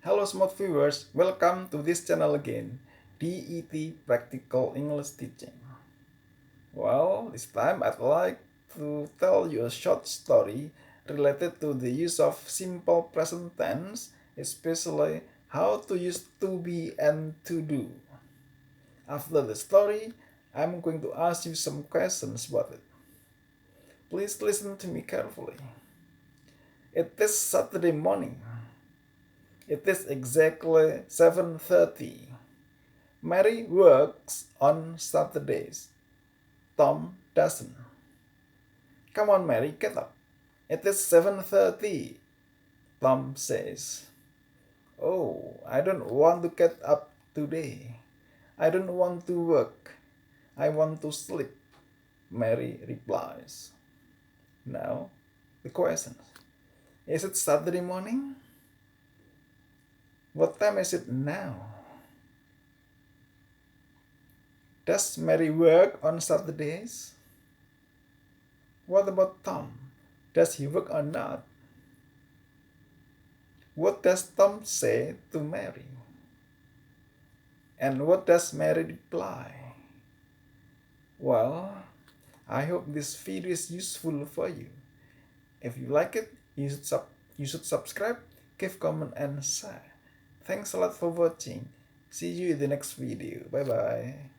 Hello smart viewers, welcome to this channel again, DET Practical English Teaching. Well, this time I'd like to tell you a short story related to the use of simple present tense, especially how to use to be and to do. After the story, I'm going to ask you some questions about it. Please listen to me carefully. It is Saturday morning. It is exactly 7:30. Mary works on Saturdays. Tom doesn't. Come on, Mary, get up. It is 7:30. Tom says. Oh, I don't want to get up today. I don't want to work. I want to sleep, Mary replies. Now, the question. Is it Saturday morning? What time is it now? Does Mary work on Saturdays? What about Tom? Does he work or not? What does Tom say to Mary? And what does Mary reply? Well, I hope this video is useful for you. If you like it, you should subscribe, give comment and share. Thanks a lot for watching. See you in the next video. Bye bye.